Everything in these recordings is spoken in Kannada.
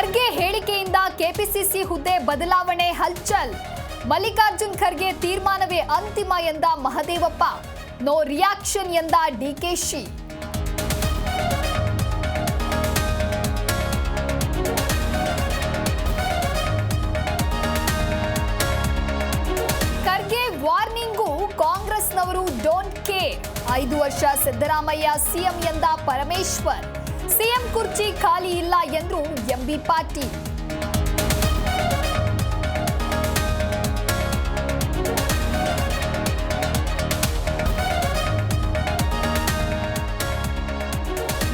ಖರ್ಗೆ ಹೇಳಿಕೆಯಿಂದ ಕೆಪಿಸಿಸಿ ಹುದ್ದೆ ಬದಲಾವಣೆ ಹಲ್ಚಲ್. ಮಲ್ಲಿಕಾರ್ಜುನ್ ಖರ್ಗೆ ತೀರ್ಮಾನವೇ ಅಂತಿಮ ಎಂದ ಮಹದೇವಪ್ಪ. ನೋ ರಿಯಾಕ್ಷನ್ ಎಂದ ಡಿಕೆಶಿ. ಖರ್ಗೆ ವಾರ್ನಿಂಗು, ಕಾಂಗ್ರೆಸ್ನವರು ಡೋಂಟ್ ಕೇರ್. 5 ವರ್ಷ ಸಿದ್ದರಾಮಯ್ಯ ಸಿಎಂ ಎಂದ ಪರಮೇಶ್ವರ್. ಸಿಎಂ ಕುರ್ಚಿ ಖಾಲಿ ಇಲ್ಲ ಎಂದ್ರು ಎಂಬಿ ಪಾಟೀಲ್.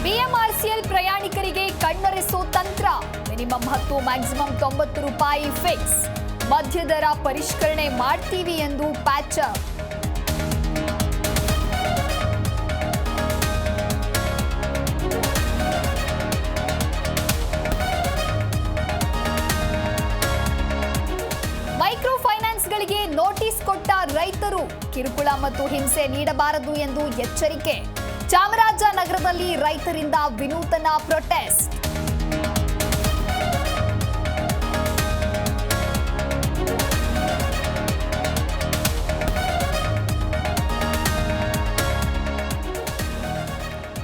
ಬಿಎಂಆರ್ಸಿಎಲ್ ಪ್ರಯಾಣಿಕರಿಗೆ ಕಣ್ಣೊರೆಸೋ ತಂತ್ರ. ಮಿನಿಮಮ್ 10 ಮ್ಯಾಕ್ಸಿಮಮ್ 90 ರೂಪಾಯಿ ಫಿಕ್ಸ್. ಮಧ್ಯದರ ಪರಿಷ್ಕರಣೆ ಮಾಡ್ತೀವಿ ಎಂದು ಪ್ಯಾಚಪ್. ಮೈಕ್ರೋ ಫೈನಾನ್ಸ್ಗಳಿಗೆ ನೋಟಿಸ್ ಕೊಟ್ಟ ರೈತರು. ಕಿರುಕುಳ ಮತ್ತು ಹಿಂಸೆ ನೀಡಬಾರದು ಎಂದು ಎಚ್ಚರಿಕೆ. ಚಾಮರಾಜನಗರದಲ್ಲಿ ರೈತರಿಂದ ವಿನೂತನ ಪ್ರೊಟೆಸ್ಟ್.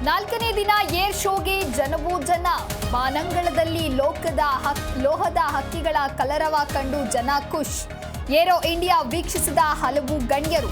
ನಾಲ್ಕನೇ ದಿನ ಏರ್ ಶೋಗೆ ಜನವೂ ಜನ. ಬಾನಂಗಳದಲ್ಲಿ ಲೋಹದ ಹಕ್ಕಿಗಳ ಕಲರವ ಕಂಡು ಜನ ಖುಷ್. ಏರೋ ಇಂಡಿಯಾ ವೀಕ್ಷಿಸಿದ ಹಲವು ಗಣ್ಯರು.